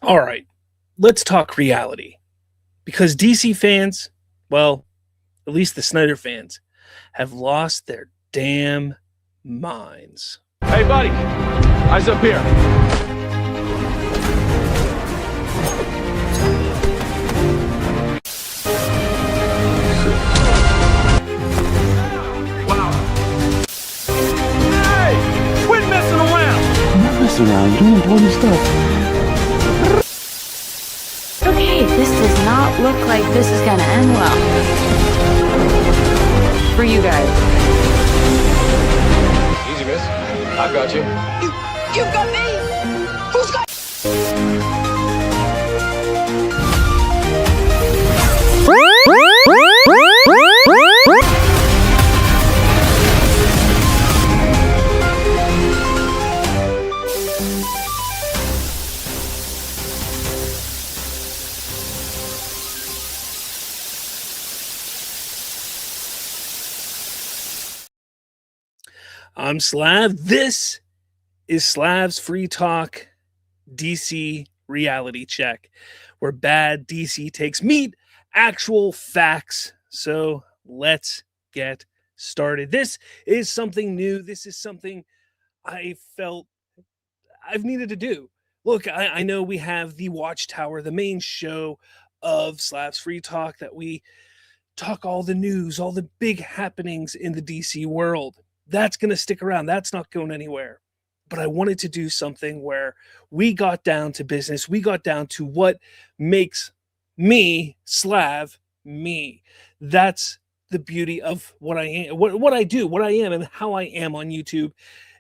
All right, let's talk reality. Because DC fans, well, at least the Snyder fans, have lost their damn minds. Hey, buddy, eyes up here. Wow. Hey, quit messing around. I'm not messing around. You're doing important stuff. Okay, this does not look like this is gonna end well. For you guys. Easy, miss. I've got you. You've got me! Who's got... I'm Slav. This is Slav's Free Talk DC Reality Check, where bad DC takes meet actual facts. So let's get started. This is something new. This is something I felt I've needed to do. Look, I know we have the Watchtower, the main show of Slav's Free Talk, that we talk all the news, all the big happenings in the DC world. That's going to stick around. That's not going anywhere. But I wanted to do something where we got down to business. We got down to what makes me, Slav, me. That's the beauty of what I am, what I do, what I am, and how I am on YouTube,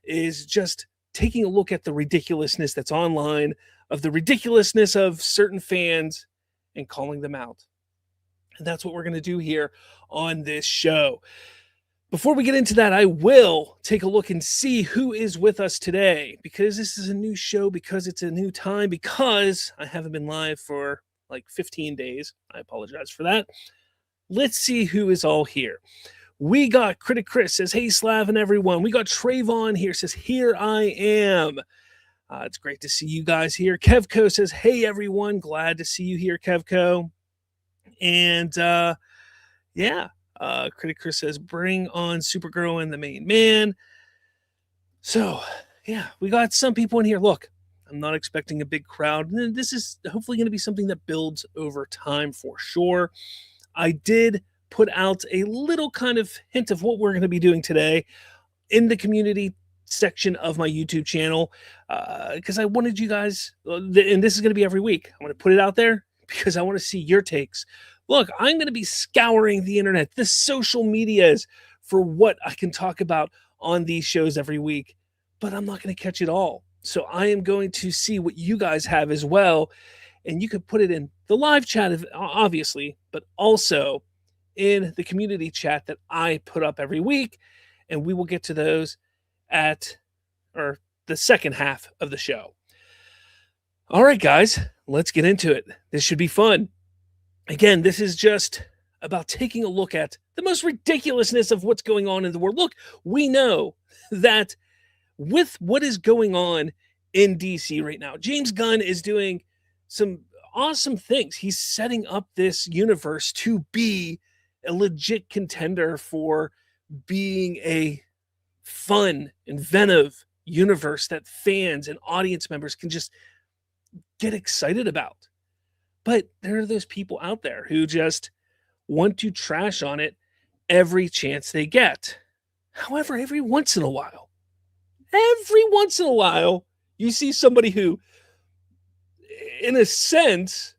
is just taking a look at the ridiculousness that's online, of the ridiculousness of certain fans, and calling them out. And that's what we're going to do here on this show. Before we get into that, I will take a look and see who is with us today, because this is a new show, because it's a new time, because I haven't been live for like 15 days. I apologize for that. Let's see who is all here. We got Critic Chris says, hey, Slav and everyone. We got Trayvon here, says, here I am. It's great to see you guys here. Kevco says, hey, everyone. Glad to see you here, Kevco. And yeah. Critic Chris says, bring on Supergirl and the main man. So, yeah, we got some people in here. Look, I'm not expecting a big crowd. This is hopefully going to be something that builds over time for sure. I did put out a little kind of hint of what we're going to be doing today in the community section of my YouTube channel, because I wanted you guys, and this is going to be every week. I'm going to put it out there because I want to see your takes. Look, I'm going to be scouring the internet, the social medias, for what I can talk about on these shows every week, but I'm not going to catch it all. So I am going to see what you guys have as well, and you can put it in the live chat, obviously, but also in the community chat that I put up every week, and we will get to those at the second half of the show. All right, guys, let's get into it. This should be fun. Again, this is just about taking a look at the most ridiculousness of what's going on in the world. Look, we know that with what is going on in DC right now, James Gunn is doing some awesome things. He's setting up this universe to be a legit contender for being a fun, inventive universe that fans and audience members can just get excited about. But there are those people out there who just want to trash on it every chance they get. However, every once in a while, you see somebody who, in a sense,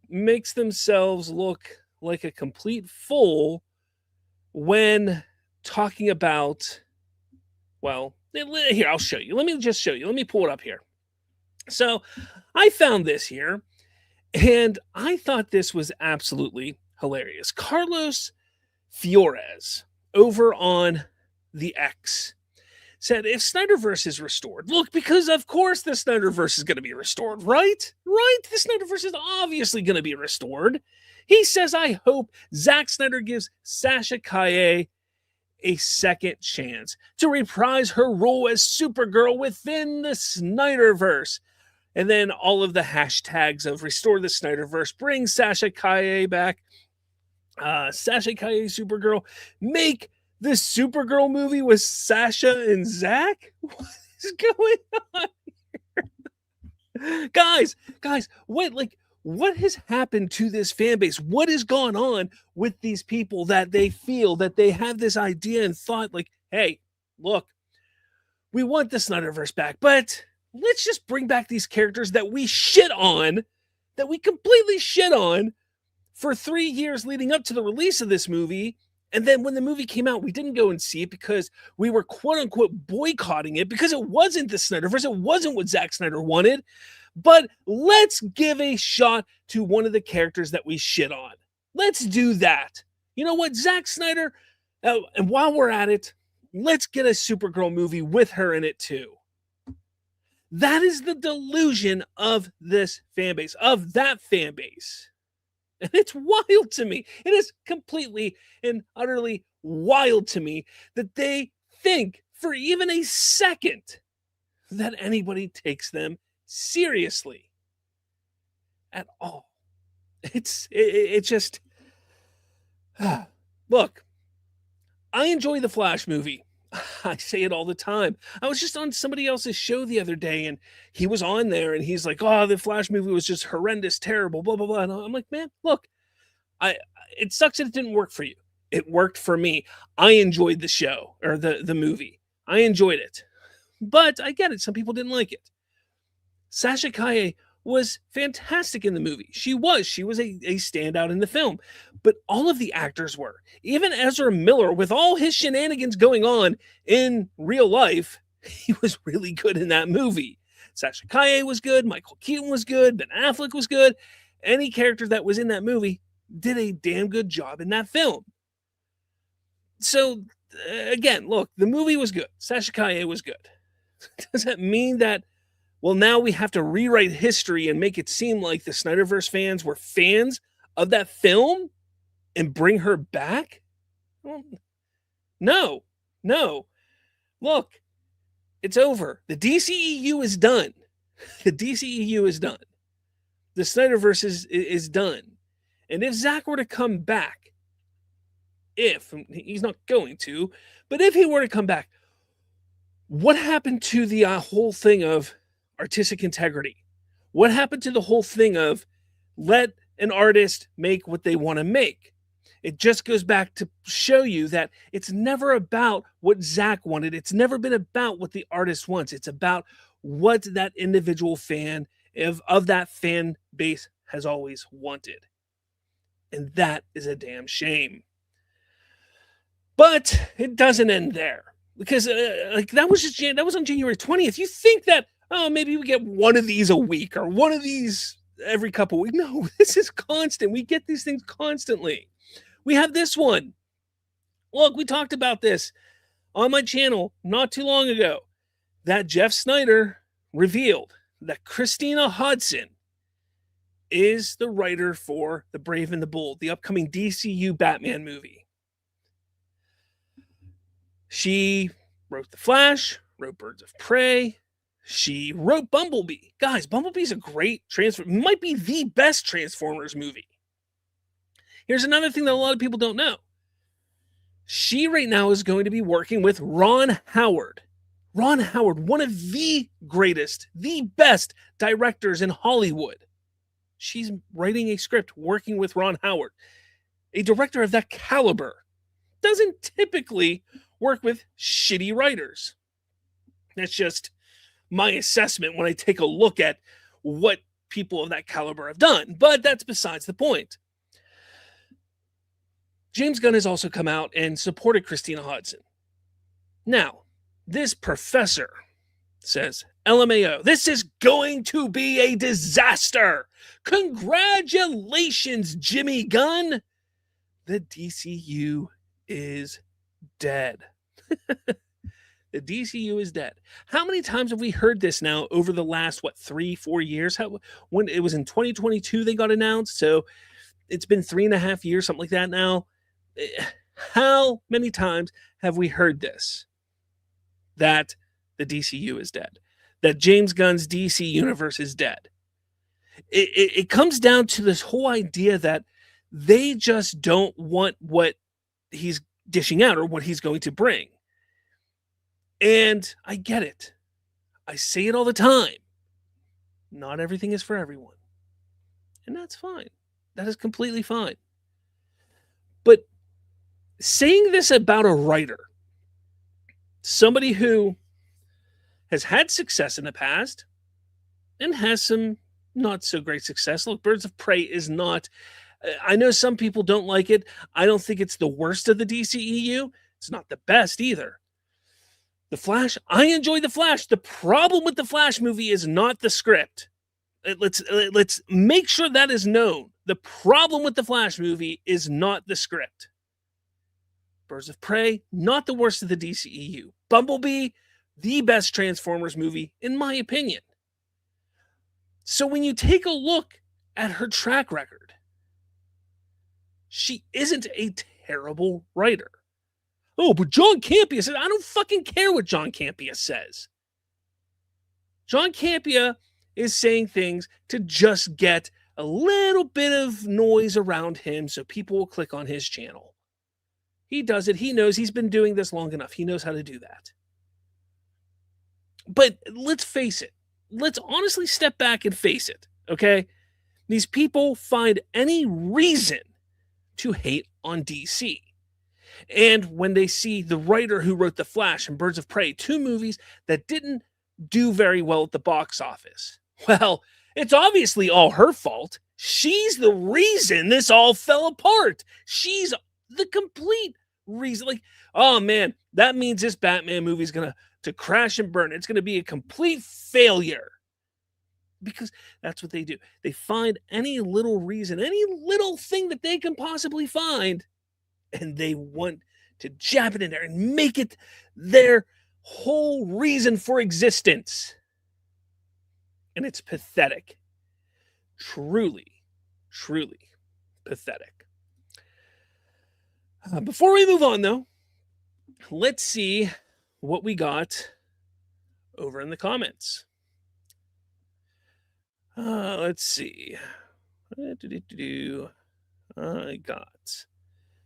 makes themselves look like a complete fool when talking about, well, here, I'll show you. Let me just show you. Let me pull it up here. So I found this here, and I thought this was absolutely hilarious. Carlos Fiores over on the X said, if Snyderverse is restored, look, because of course the Snyderverse is going to be restored, right? Right? The Snyderverse is obviously going to be restored. He says, I hope Zack Snyder gives Sasha Calle a second chance to reprise her role as Supergirl within the Snyderverse. And then all of the hashtags of restore the Snyderverse, bring Sasha Kaye back, Sasha Kaye Supergirl, make the Supergirl movie with Sasha and Zach. What is going on? Guys, what has happened to this fan base? What has gone on with these people that they feel that they have this idea and thought like, hey, look, we want the Snyderverse back, but let's just bring back these characters that we shit on, that we completely shit on for 3 years leading up to the release of this movie. And then when the movie came out, we didn't go and see it because we were quote unquote boycotting it because it wasn't the Snyderverse. It wasn't what Zack Snyder wanted. But let's give a shot to one of the characters that we shit on. Let's do that. You know what, Zack Snyder, and while we're at it, let's get a Supergirl movie with her in it too. That is the delusion of this fan base, of that fan base. And it's wild to me. It is completely and utterly wild to me that they think for even a second that anybody takes them seriously at all. It just look, I enjoy the Flash movie. I say it all the time. I was just on somebody else's show the other day and he was on there and he's like, oh, the Flash movie was just horrendous, terrible, blah, blah, blah. And I'm like, man, look, it sucks that it didn't work for you. It worked for me. I enjoyed the show or the movie. I enjoyed it. But I get it. Some people didn't like it. Sasha Kaye was fantastic in the movie. She was a standout in the film, but all of the actors were. Even Ezra Miller, with all his shenanigans going on in real life, he was really good in that movie. Sasha Kaye was good. Michael Keaton was good. Ben Affleck was good. Any character that was in that movie did a damn good job in that film. So again, look, the movie was good. Sasha Kaye was good. Does that mean that, well, now we have to rewrite history and make it seem like the Snyderverse fans were fans of that film and bring her back? Well, no. Look, it's over. The DCEU is done. The DCEU is done. The Snyderverse is done. And if Zack were to come back, if he's not going to, but if he were to come back, what happened to the whole thing of artistic integrity? What happened to the whole thing of let an artist make what they want to make? It just goes back to show you that it's never about what Zack wanted. It's never been about what the artist wants. It's about what that individual fan of that fan base has always wanted. And that is a damn shame. But it doesn't end there. Because that was on January 20th. You think that, oh, maybe we get one of these a week or one of these every couple of weeks. No, this is constant. We get these things constantly. We have this one. Look, we talked about this on my channel not too long ago, that Jeff Snyder revealed that Christina Hodson is the writer for The Brave and the Bold, the upcoming DCU Batman movie. She wrote The Flash, wrote Birds of Prey. She wrote Bumblebee. Guys, Bumblebee's a great might be the best Transformers movie. Here's another thing that a lot of people don't know. She right now is going to be working with Ron Howard. Ron Howard, one of the greatest, the best directors in Hollywood. She's writing a script working with Ron Howard. A director of that caliber doesn't typically work with shitty writers. That's just my assessment when I take a look at what people of that caliber have done. But that's besides the point. James Gunn has also come out and supported Christina Hodson. Now, this professor says, LMAO, this is going to be a disaster. Congratulations, Jimmy Gunn. The DCU is dead. The DCU is dead. How many times have we heard this now over the last, 3-4 years? When it was in 2022, they got announced. So it's been 3.5 years, something like that now. How many times have we heard this? That the DCU is dead. that James Gunn's DC universe is dead. It comes down to this whole idea that they just don't want what he's dishing out or what he's going to bring. And I get it. I say it all the time. Not everything is for everyone. And that's fine. That is completely fine. But saying this about a writer, somebody who has had success in the past and has some not so great success. Look, Birds of Prey is not, I know some people don't like it. I don't think it's the worst of the DCEU. It's not the best either. The Flash, I enjoy The Flash. The problem with the Flash movie is not the script. Let's make sure that is known. The problem with the Flash movie is not the script. Birds of Prey, not the worst of the DCEU. Bumblebee, the best Transformers movie, in my opinion. So when you take a look at her track record, she isn't a terrible writer. Oh, but John Campea says, I don't fucking care what John Campea says. John Campea is saying things to just get a little bit of noise around him so people will click on his channel. He does it. He knows he's been doing this long enough. He knows how to do that. But let's face it. Let's honestly step back and face it, okay? These people find any reason to hate on DC. And when they see the writer who wrote The Flash and Birds of Prey, two movies that didn't do very well at the box office, well, it's obviously all her fault. She's the reason this all fell apart. She's the complete reason. Like, oh man, that means this Batman movie is going to crash and burn. It's going to be a complete failure. Because that's what they do. They find any little reason, any little thing that they can possibly find, and they want to jab it in there and make it their whole reason for existence. And it's pathetic. Truly, truly pathetic. Before we move on, though, let's see what we got over in the comments. Let's see. I got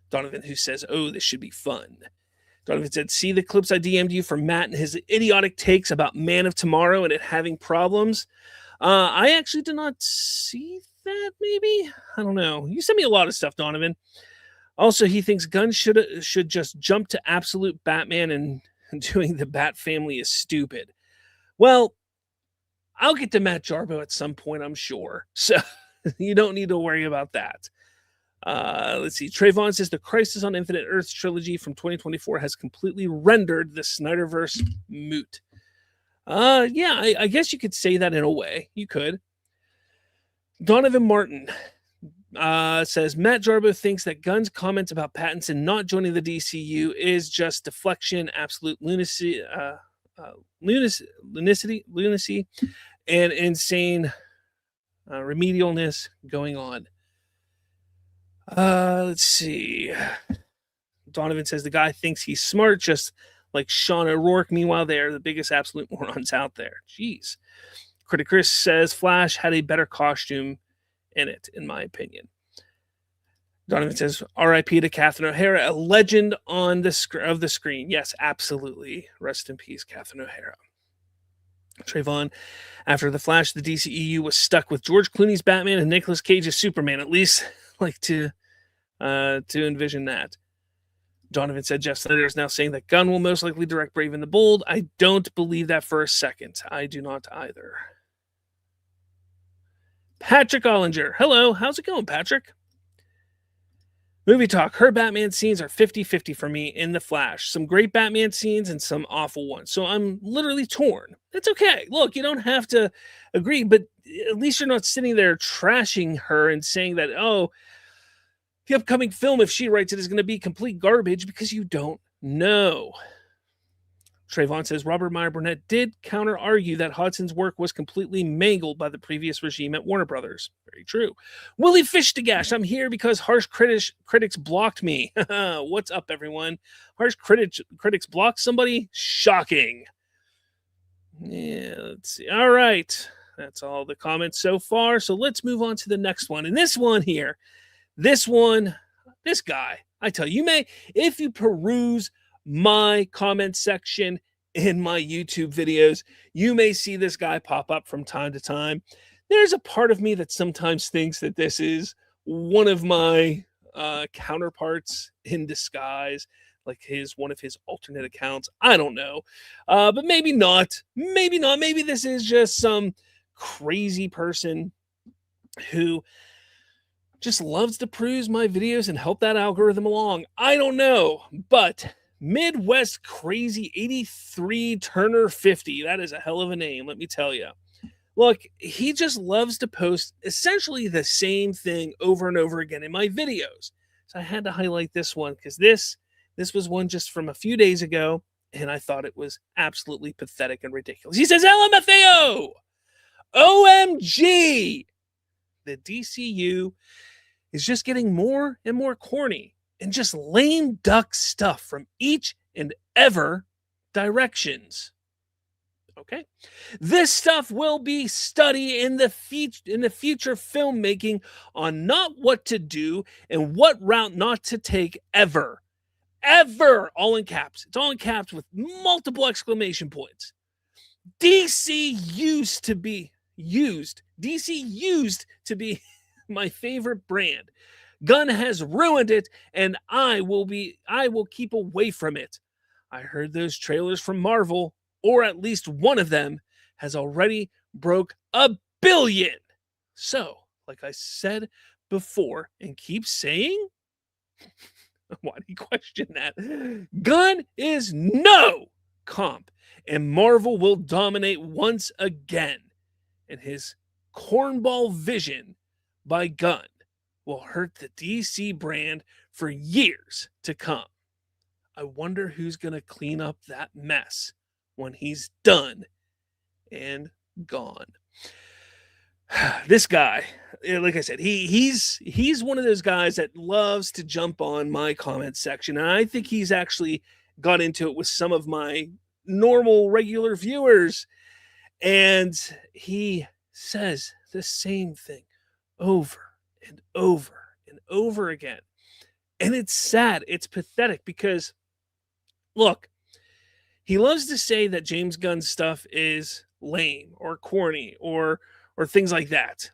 Donovan, who says, oh, this should be fun. Donovan said, see the clips I DM'd you from Matt and his idiotic takes about Man of Tomorrow and it having problems? I actually did not see that, maybe? I don't know. You sent me a lot of stuff, Donovan. Also, he thinks Gunn should just jump to absolute Batman and doing the Bat family is stupid. Well, I'll get to Matt Jarbo at some point, I'm sure. So you don't need to worry about that. Let's see. Trayvon says the Crisis on Infinite Earths trilogy from 2024 has completely rendered the Snyderverse moot. Yeah, I guess you could say that in a way. You could. Donovan Martin says Matt Jarbo thinks that Gunn's comments about Pattinson not joining the DCU is just deflection, absolute lunacy, and insane remedialness going on. Let's see. Donovan says the guy thinks he's smart, just like Sean O'Rourke. Meanwhile, they are the biggest absolute morons out there. Jeez. Critic Chris says Flash had a better costume in it, in my opinion. Donovan says R.I.P. to Catherine O'Hara, a legend on the screen. Yes, absolutely. Rest in peace, Catherine O'Hara. Trayvon, after the Flash, the DCEU was stuck with George Clooney's Batman and Nicolas Cage's Superman. At least like to envision that. Donovan said Jeff Snyder is now saying that Gunn will most likely direct Brave and the Bold. I don't believe that for a second. I do not either. Patrick Ollinger. Hello. How's it going, Patrick? Movie talk. Her Batman scenes are 50-50 for me in The Flash. Some great Batman scenes and some awful ones. So I'm literally torn. It's okay. Look, you don't have to agree, but at least you're not sitting there trashing her and saying that, oh, the upcoming film, if she writes it, is going to be complete garbage, because you don't know. Trayvon says Robert Meyer Burnett did counter-argue that Hudson's work was completely mangled by the previous regime at Warner Brothers. Very true. Willie Fishtagash, I'm here because harsh critics blocked me. What's up, everyone? Harsh critics blocked somebody? Shocking. Yeah, let's see. All right. That's all the comments so far. So let's move on to the next one. And this one here, this guy, I tell you, if you peruse my comment section in my YouTube videos, you may see this guy pop up from time to time. There's a part of me that sometimes thinks that this is one of my counterparts in disguise, like one of his alternate accounts. I don't know, but maybe not. Maybe not. Maybe this is just some crazy person who just loves to peruse my videos and help that algorithm along. I don't know, but Midwest Crazy 83 Turner 50. That is a hell of a name, let me tell you. Look, he just loves to post essentially the same thing over and over again in my videos. So I had to highlight this one because this was one just from a few days ago, and I thought it was absolutely pathetic and ridiculous. He says, LMFAO! OMG! The DCU is just getting more and more corny and just lame duck stuff from each and ever directions. Okay, this stuff will be studied in the future filmmaking on not what to do and what route not to take ever, all in caps. It's all in caps with multiple exclamation points. DC used to be my favorite brand. Gunn has ruined it, and I will keep away from it. I heard those trailers from Marvel, or at least one of them, has already broke 1 billion. So, like I said before, and keep saying, why do you question that? Gunn is no comp, and Marvel will dominate once again. And his cornball vision by Gunn will hurt the DC brand for years to come. I wonder who's going to clean up that mess when he's done and gone. This guy, like I said, he's one of those guys that loves to jump on my comment section, and I think he's actually got into it with some of my normal regular viewers, and he says the same thing over and over and over again. And it's sad, it's pathetic, because look, he loves to say that James Gunn's stuff is lame or corny or things like that.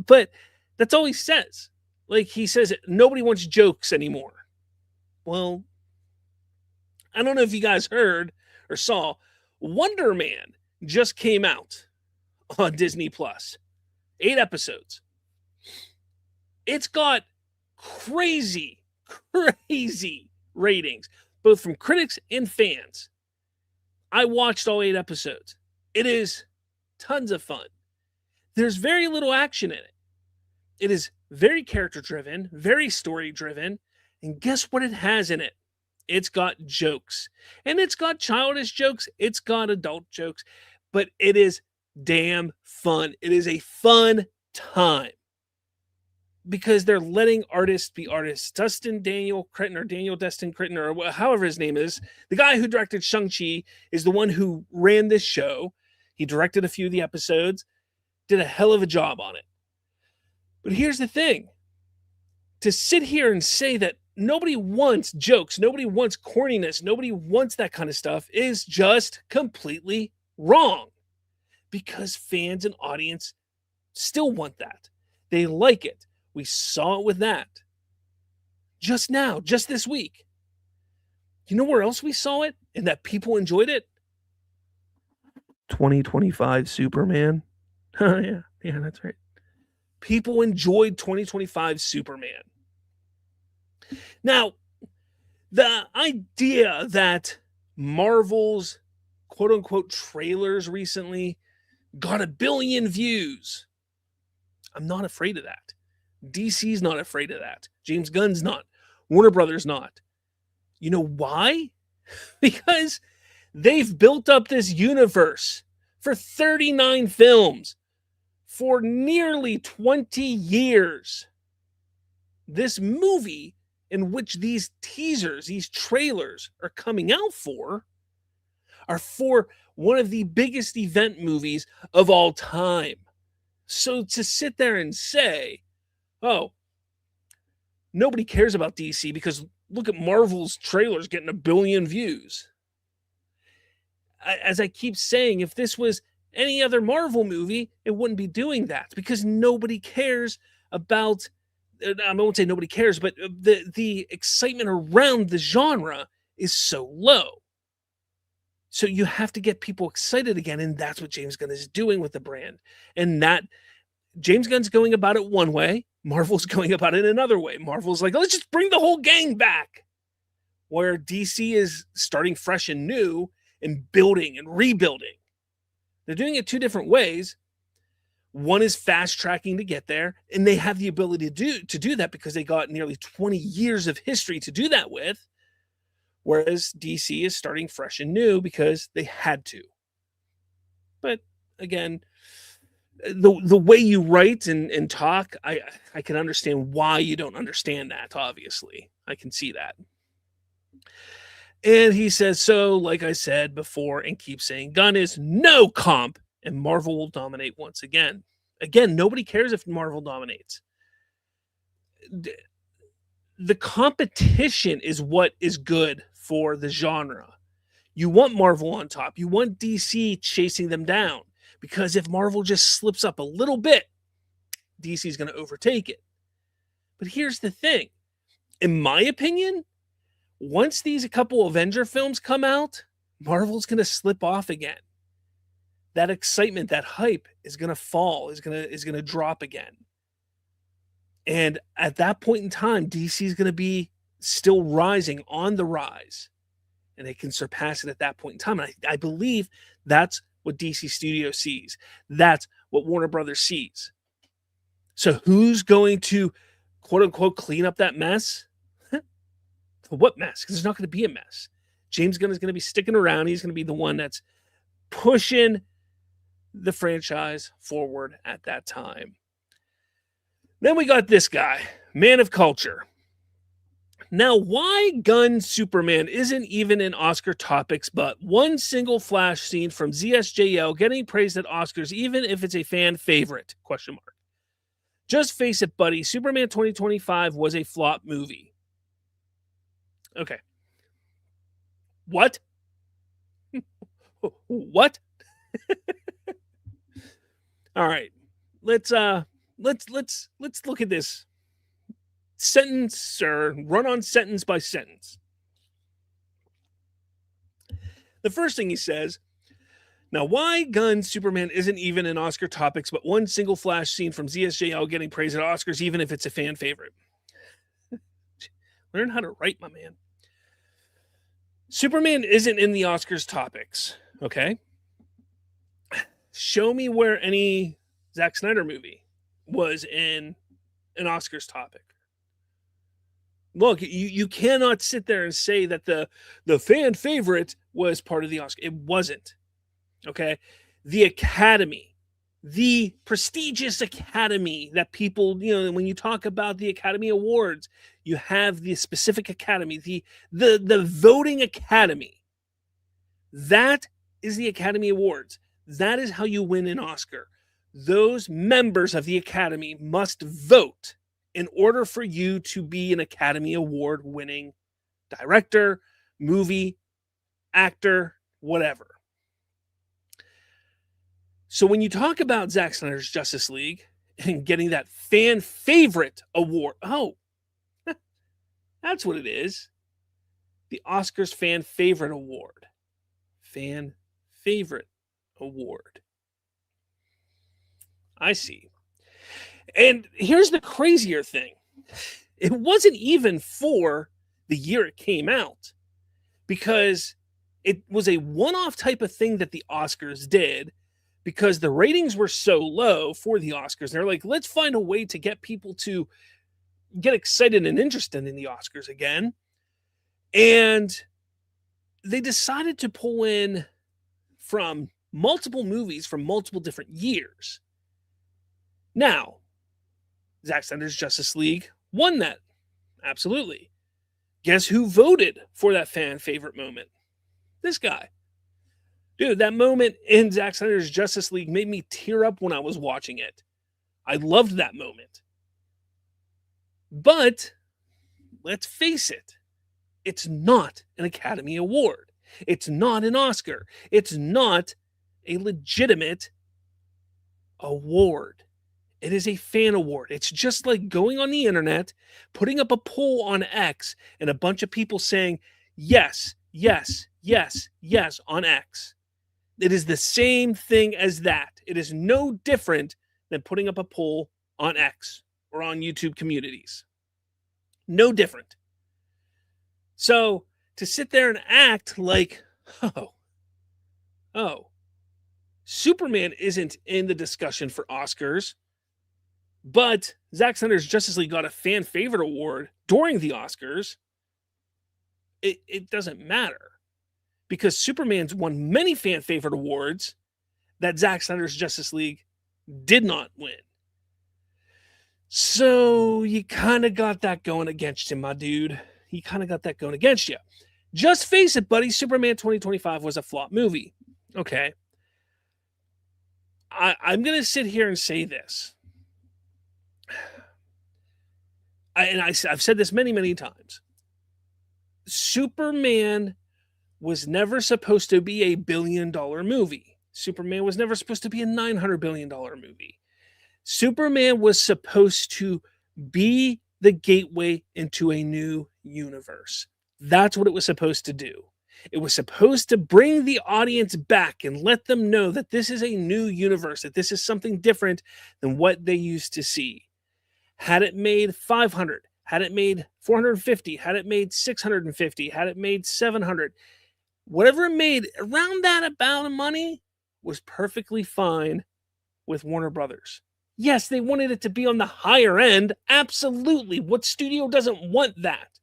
But that's all he says. Like, he says nobody wants jokes anymore. Well, I don't know if you guys heard or saw, Wonder Man just came out on Disney Plus. 8 episodes. It's got crazy ratings, both from critics and fans. I watched all 8 episodes. It is tons of fun. There's very little action in it. It is very character-driven, very story-driven, and guess what it has in it? It's got jokes. And it's got childish jokes. It's got adult jokes. But it is damn fun. It is a fun time. Because they're letting artists be artists. Daniel Destin Critton, or however his name is, the guy who directed Shang-Chi, is the one who ran this show. He directed a few of the episodes, did a hell of a job on it. But here's the thing. To sit here and say that nobody wants jokes, nobody wants corniness, nobody wants that kind of stuff is just completely wrong. Because fans and audience still want that. They like it. We saw it with that. Just now, just this week. You know where else we saw it and that people enjoyed it? 2025 Superman. Yeah, that's right. People enjoyed 2025 Superman. Now, the idea that Marvel's quote-unquote trailers recently got 1 billion views, I'm not afraid of that. DC's not afraid of that. James Gunn's not. Warner Brothers not. You know why? Because they've built up this universe for 39 films for nearly 20 years. This movie in which these teasers, these trailers are coming out for, are for one of the biggest event movies of all time. So to sit there and say, oh, nobody cares about DC because look at Marvel's trailers getting 1 billion views. As I keep saying, if this was any other Marvel movie, it wouldn't be doing that because nobody cares about, I won't say nobody cares, but the excitement around the genre is so low. So you have to get people excited again, and that's what James Gunn is doing with the brand. And that James Gunn's going about it one way, Marvel's going about it another way. Marvel's like, let's just bring the whole gang back. Where DC is starting fresh and new and building and rebuilding. They're doing it 2 different ways. One is fast tracking to get there, and they have the ability to do that because they got nearly 20 years of history to do that with. Whereas DC is starting fresh and new because they had to. But again, the way you write and talk, I can understand why you don't understand that, obviously. I can see that. And he says, so, like I said before and keep saying, Gunn is no comp, and Marvel will dominate once again. Again, nobody cares if Marvel dominates. The competition is what is good for the genre. You want Marvel on top. You want DC chasing them down. Because if Marvel just slips up a little bit, DC is going to overtake it. But here's the thing. In my opinion, once these couple Avenger films come out, Marvel's going to slip off again. That excitement, that hype is going to fall, is going to drop again. And at that point in time, DC is going to be still rising, on the rise. And they can surpass it at that point in time. And I believe that's what DC Studio sees. That's what Warner Brothers sees. So who's going to, quote unquote, clean up that mess? What mess? Because there's not going to be a mess. James Gunn is going to be sticking around. He's going to be the one that's pushing the franchise forward at that time. Then we got this guy, Man of Culture. Now, why Gunn Superman isn't even in Oscar topics, but one single flash scene from ZSJL getting praised at Oscars, even if it's a fan favorite? ? Just face it, buddy. Superman 2025 was a flop movie. Okay. What? What? All right. Let's look at this sentence, or run on sentence by sentence. The first thing he says, now why Gunn Superman isn't even in Oscar topics, but one single flash scene from ZSJL getting praised at Oscars, even if it's a fan favorite. Learn how to write, my man. Superman isn't in the Oscars topics, okay? Show me where any Zack Snyder movie was in an Oscars topic. Look, you cannot sit there and say that the fan favorite was part of the Oscar. It wasn't, okay? The Academy, the prestigious Academy that people, when you talk about the Academy Awards, you have the specific Academy, the voting Academy. That is the Academy Awards. That is how you win an Oscar. Those members of the Academy must vote in order for you to be an Academy Award winning director, movie, actor, whatever. So when you talk about Zack Snyder's Justice League and getting that fan favorite award, that's what it is. The Oscars Fan Favorite Award. Fan Favorite Award. I see. And here's the crazier thing. It wasn't even for the year it came out, because it was a one-off type of thing that the Oscars did, because the ratings were so low for the Oscars. They're like, let's find a way to get people to get excited and interested in the Oscars again. And they decided to pull in from multiple movies from multiple different years. Now, Zack Snyder's Justice League won that. Absolutely. Guess who voted for that fan favorite moment? This guy. Dude, that moment in Zack Snyder's Justice League made me tear up when I was watching it. I loved that moment. But let's face it, it's not an Academy Award. It's not an Oscar. It's not a legitimate award. It is a fan award. It's just like going on the internet, putting up a poll on X, and a bunch of people saying, yes, yes, yes, yes on X. It is the same thing as that. It is no different than putting up a poll on X or on YouTube communities. No different. So to sit there and act like, Superman isn't in the discussion for Oscars, but Zack Snyder's Justice League got a fan favorite award during the Oscars, it doesn't matter. Because Superman's won many fan favorite awards that Zack Snyder's Justice League did not win. So you kind of got that going against him, my dude. You kind of got that going against you. Just face it, buddy. Superman 2025 was a flop movie. Okay. I'm going to sit here and say this. I've said this many, many times. Superman was never supposed to be a $1 billion movie. Superman was never supposed to be a $900 billion movie. Superman was supposed to be the gateway into a new universe. That's what it was supposed to do. It was supposed to bring the audience back and let them know that this is a new universe, that this is something different than what they used to see. Had it made 500, had it made 450, had it made 650, had it made 700, whatever it made around that amount of money was perfectly fine with Warner Brothers. Yes, they wanted it to be on the higher end. Absolutely. What studio doesn't want that?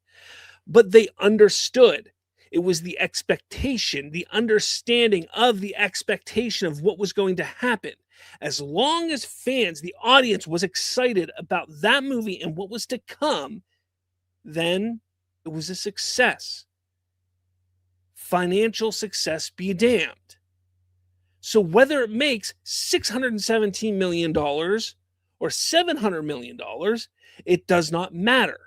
But they understood. It was the expectation, the understanding of the expectation of what was going to happen. As long as fans, the audience was excited about that movie and what was to come, then it was a success. Financial success be damned. So whether it makes $617 million or $700 million, it does not matter.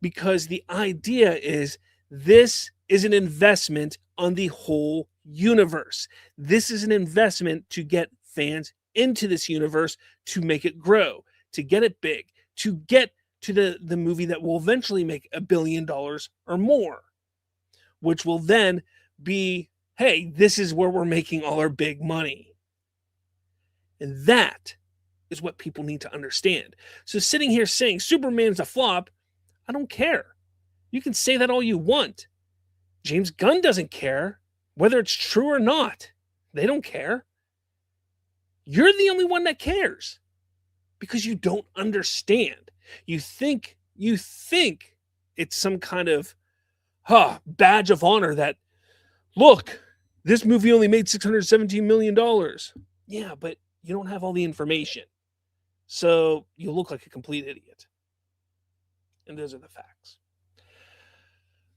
Because the idea is this is an investment on the whole universe. This is an investment to get fans into this universe, to make it grow, to get it big, to get to the movie that will eventually make $1 billion or more, which will then be, hey, this is where we're making all our big money. And that is what people need to understand. So sitting here saying Superman's a flop, I don't care. You can say that all you want. James Gunn doesn't care whether it's true or not. They don't care. You're the only one that cares because you don't understand. You think it's some kind of badge of honor that, look, this movie only made $617 million. Yeah, but you don't have all the information. So you look like a complete idiot. And those are the facts.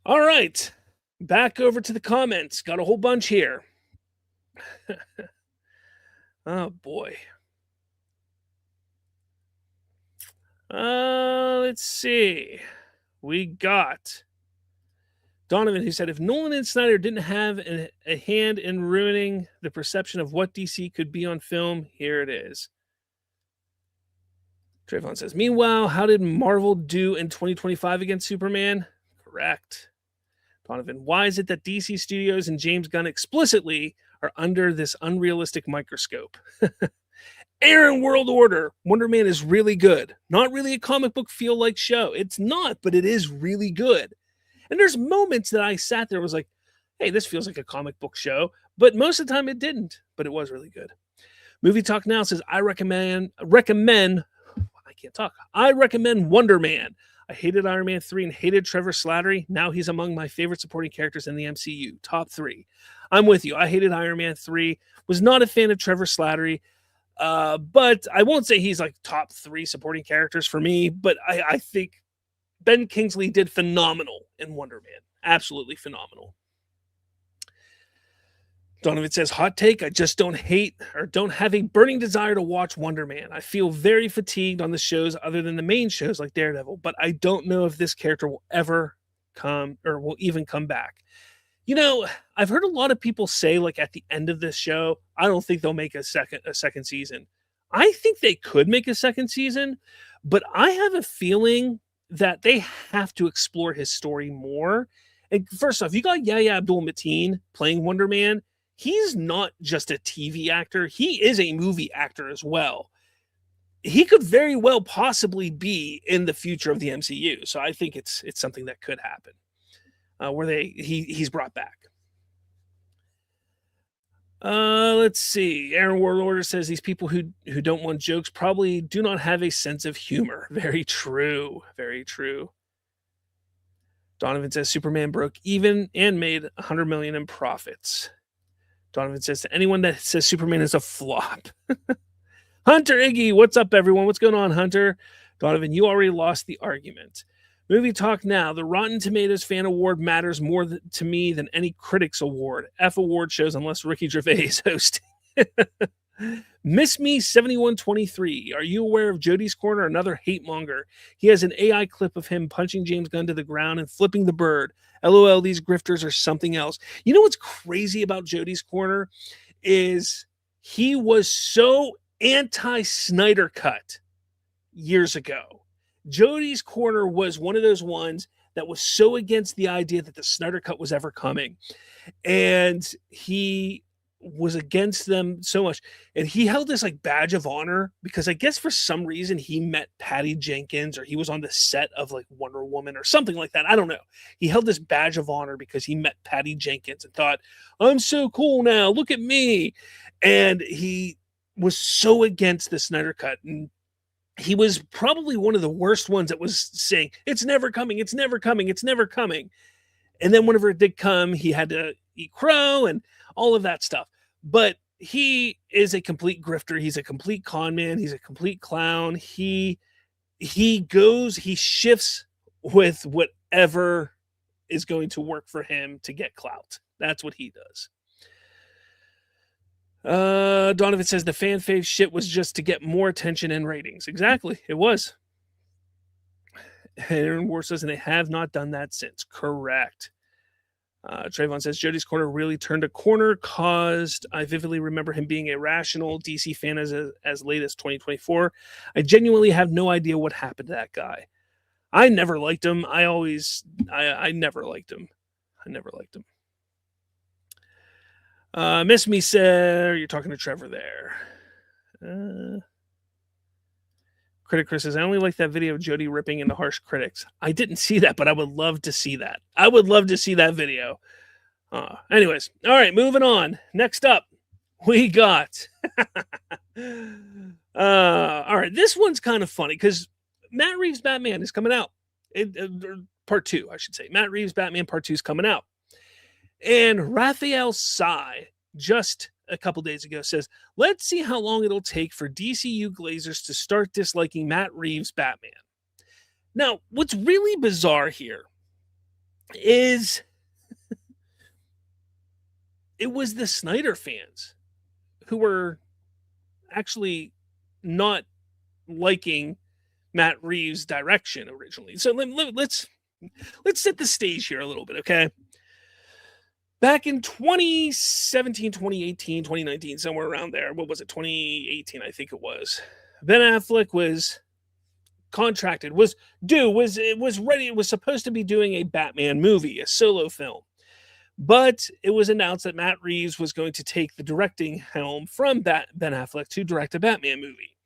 All right. Back over to the comments. Got a whole bunch here. Oh, boy. Let's see. We got Donovan, who said, if Nolan and Snyder didn't have a hand in ruining the perception of what DC could be on film, here it is. Trayvon says, meanwhile, how did Marvel do in 2025 against Superman? Correct. Donovan, why is it that DC Studios and James Gunn explicitly are under this unrealistic microscope? Aaron World Order, Wonder Man is really good. Not really a comic book feel-like show. It's not, but it is really good. And there's moments that I sat there and was like, hey, this feels like a comic book show. But most of the time it didn't, but it was really good. Movie Talk Now says, I recommend Wonder Man. I hated Iron Man 3 and hated Trevor Slattery. Now he's among my favorite supporting characters in the MCU. Top 3. I'm with you. I hated Iron Man 3. Was not a fan of Trevor Slattery. But I won't say he's like top 3 supporting characters for me. But I think Ben Kingsley did phenomenal in Wonder Man. Absolutely phenomenal. Donovan says, hot take, I just don't have a burning desire to watch Wonder Man. I feel very fatigued on the shows other than the main shows like Daredevil, but I don't know if this character will ever come or will even come back. You know, I've heard a lot of people say, like, at the end of this show, I don't think they'll make a second season. I think they could make a second season, but I have a feeling that they have to explore his story more. And first off, you got Yahya Abdul-Mateen playing Wonder Man. He's not just a TV actor, he is a movie actor as well. He could very well possibly be in the future of the MCU. So I think it's something that could happen. Where he's brought back. Let's see. Aaron Warlord says these people who don't want jokes probably do not have a sense of humor. Very true. Very true. Donovan says Superman broke even and made $100 million in profits. Donovan says to anyone that says Superman is a flop. Hunter Iggy, what's up, everyone? What's going on, Hunter? Donovan, you already lost the argument. Movie talk now. The Rotten Tomatoes Fan Award matters more to me than any critics award. F award shows unless Ricky Gervais is hosting. Miss Me 7123. Are you aware of Jody's Corner? Another hate monger. He has an AI clip of him punching James Gunn to the ground and flipping the bird. LOL, these grifters are something else. You know what's crazy about Jody's Corner is he was so anti-Snyder Cut years ago. Jody's Corner was one of those ones that was so against the idea that the Snyder Cut was ever coming. And he was against them so much. And he held this like badge of honor because I guess for some reason he met Patty Jenkins or he was on the set of like Wonder Woman or something like that. I don't know. He held this badge of honor because he met Patty Jenkins and thought, I'm so cool now. Look at me. And he was so against the Snyder Cut. And he was probably one of the worst ones that was saying, it's never coming, it's never coming, it's never coming. And then whenever it did come, he had to eat crow and all of that stuff. But he is a complete grifter. He's a complete con man. He's a complete clown. He shifts with whatever is going to work for him to get clout. That's what he does. Donovan says the fan fave shit was just to get more attention and ratings. Exactly. It was. Aaron War says, and they have not done that since. Correct. Trayvon says Jody's Corner really turned a corner, caused I vividly remember him being a rational DC fan as late as 2024. I genuinely have no idea what happened to that guy. I never liked him. I never liked him. I never liked him. Miss Me said, you're talking to Trevor there. Critic Chris says, I only like that video of Jody ripping into harsh critics. I didn't see that, but I would love to see that. I would love to see that video. Anyways, all right, moving on. Next up, we got... all right, this one's kind of funny because Matt Reeves' Batman is coming out. Part 2, I should say. Matt Reeves' Batman Part 2 is coming out. And Raphael Sy, just a couple days ago, says, let's see how long it'll take for DCU Glazers to start disliking Matt Reeves' Batman. Now, what's really bizarre here is it was the Snyder fans who were actually not liking Matt Reeves' direction originally. So let's set the stage here a little bit, okay? Back in 2017, 2018, 2019, somewhere around there. What was it? 2018, I think it was. Ben Affleck was contracted, was ready. It was supposed to be doing a Batman movie, a solo film. But it was announced that Matt Reeves was going to take the directing helm from Ben Affleck to direct a Batman movie.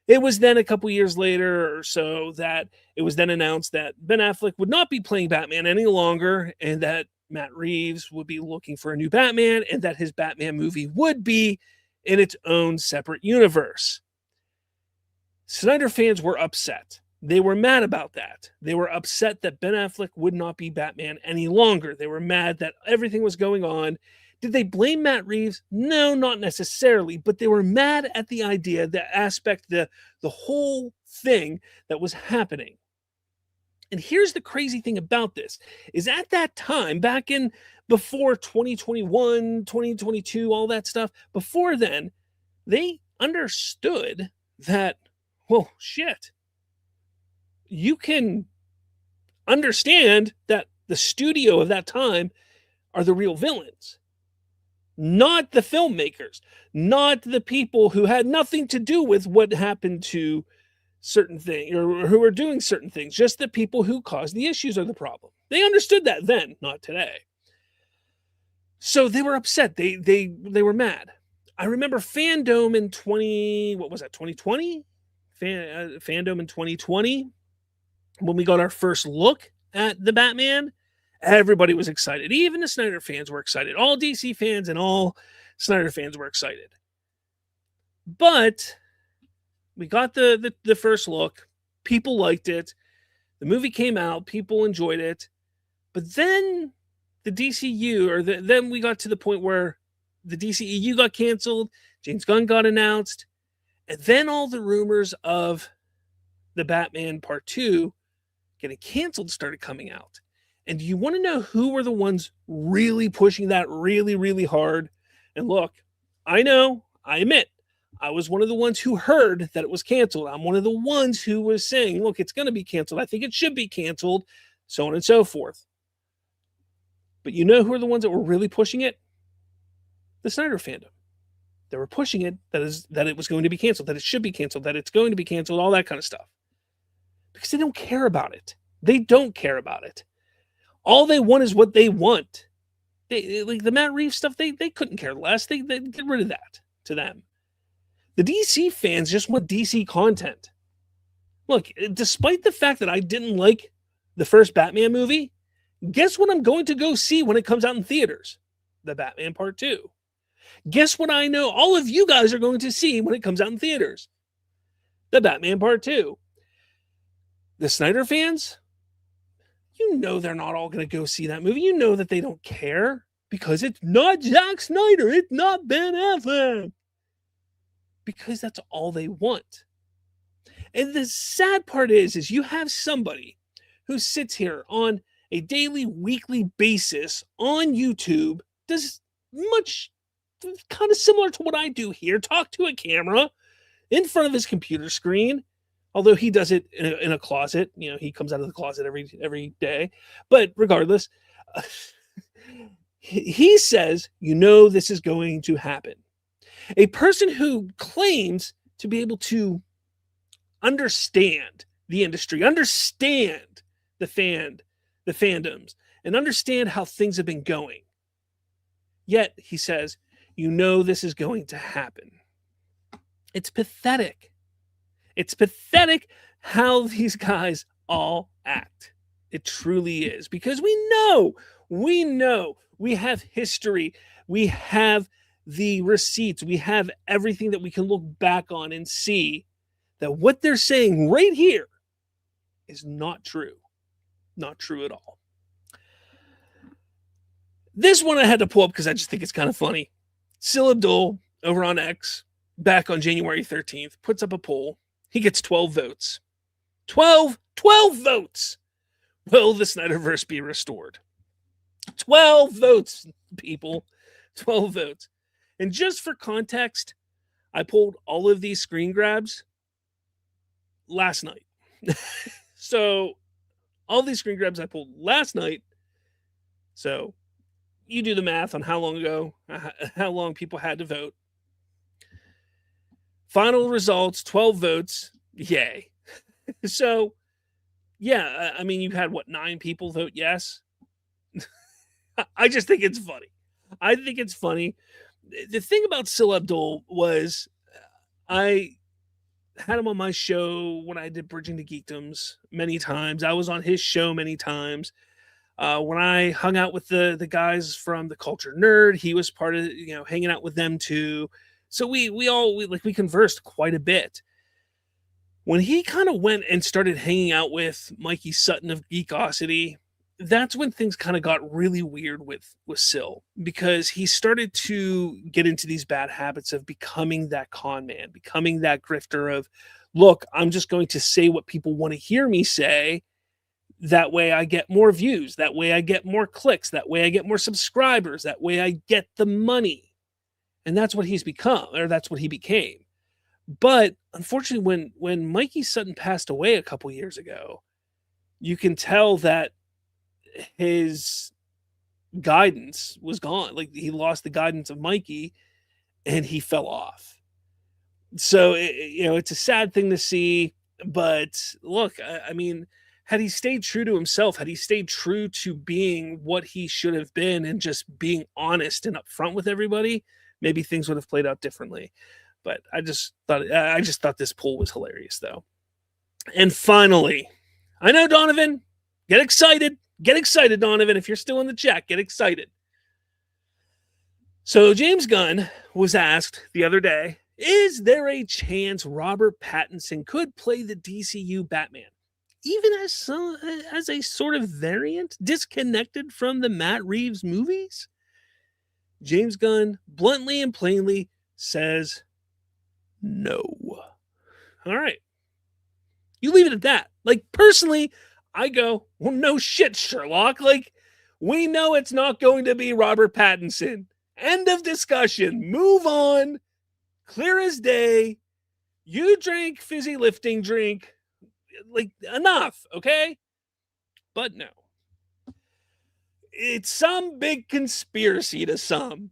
It was then a couple years later or so that it was then announced that Ben Affleck would not be playing Batman any longer and that Matt Reeves would be looking for a new Batman and that his Batman movie would be in its own separate universe. Snyder fans were upset. They were mad about that. They were upset that Ben Affleck would not be Batman any longer. They were mad that everything was going on. Did they blame Matt Reeves? No, not necessarily, but they were mad at the idea, the aspect, the whole thing that was happening. And here's the crazy thing about this, is at that time, back in before 2021, 2022, all that stuff, before then, they understood that, well, shit, you can understand that the studio of that time are the real villains, not the filmmakers, not the people who had nothing to do with what happened to certain things or who are doing certain things. Just the people who caused the issues are the problem. They understood that then, not today. So they were upset. They were mad. I remember Fandom in 2020? Fandom in 2020, when we got our first look at the Batman. Everybody was excited. Even the Snyder fans were excited. All DC fans and all Snyder fans were excited. But we got the first look. People liked it. The movie came out. People enjoyed it. But then the DCU, or then we got to the point where the DCEU got canceled. James Gunn got announced. And then all the rumors of the Batman Part 2 getting canceled started coming out. And do you want to know who were the ones really pushing that really, really hard? And look, I know, I admit, I was one of the ones who heard that it was canceled. I'm one of the ones who was saying, look, it's going to be canceled. I think it should be canceled, so on and so forth. But you know who are the ones that were really pushing it? The Snyder fandom. They were pushing it that it was going to be canceled, that it should be canceled, that it's going to be canceled, all that kind of stuff. Because they don't care about it. They don't care about it. All they want is what they want. They like the Matt Reeves stuff, they couldn't care less. They get rid of that to them. The DC fans just want DC content. Look, despite the fact that I didn't like the first Batman movie, guess what I'm going to go see when it comes out in theaters? The Batman Part 2. Guess what I know all of you guys are going to see when it comes out in theaters? The Batman Part 2. The Snyder fans, you know they're not all going to go see that movie. You know that they don't care because it's not Zack Snyder. It's not Ben Affleck. Because that's all they want. And the sad part is you have somebody who sits here on a daily, weekly basis on YouTube, does much kind of similar to what I do here, talk to a camera in front of his computer screen, although he does it in a closet. You know, he comes out of the closet every day. But regardless, he says, you know, this is going to happen. A person who claims to be able to understand the industry, understand the fandoms, and understand how things have been going. Yet he says, you know, this is going to happen. It's pathetic. It's pathetic how these guys all act. It truly is, because we know, we have history, we have the receipts, we have everything that we can look back on and see that what they're saying right here is not true. Not true at all. This one I had to pull up because I just think it's kind of funny. Sil Abdul over on X, back on January 13th, puts up a poll. He gets 12 votes. 12 votes! Will the Snyderverse be restored? 12 votes, people. 12 votes. And just for context, I pulled all of these screen grabs last night. So, all these screen grabs I pulled last night. So, you do the math on how long people had to vote. Final results, 12 votes. Yay. So, yeah, I mean, you had, 9 people vote yes? I just think it's funny. I think it's funny. The thing about Sil Abdul was I had him on my show when I did Bridging to Geekdoms many times. I was on his show many times. When I hung out with the guys from the Culture Nerd, he was part of, hanging out with them too. So we conversed quite a bit. When he kind of went and started hanging out with Mikey Sutton of Geekosity, that's when things kind of got really weird with Sil, because he started to get into these bad habits of becoming that con man, becoming that grifter of, look, I'm just going to say what people want to hear me say. That way I get more views. That way I get more clicks. That way I get more subscribers. That way I get the money. And that's what he's become, or that's what he became. But unfortunately, when Mikey Sutton passed away a couple years ago, you can tell that his guidance was gone. Like, he lost the guidance of Mikey and he fell off. So, it's a sad thing to see. But look, I mean, had he stayed true to himself, had he stayed true to being what he should have been and just being honest and upfront with everybody, maybe things would have played out differently. But I just thought this poll was hilarious, though. And finally, I know, Donovan, get excited, Donovan. If you're still in the chat, get excited. So James Gunn was asked the other day, is there a chance Robert Pattinson could play the DCU Batman, even as a sort of variant, disconnected from the Matt Reeves movies? James Gunn bluntly and plainly says no. All right. You leave it at that. Like, personally, I go, well, no shit, Sherlock. Like, we know it's not going to be Robert Pattinson. End of discussion. Move on. Clear as day. You drink fizzy lifting drink. Like, enough, okay? But no. It's some big conspiracy to some.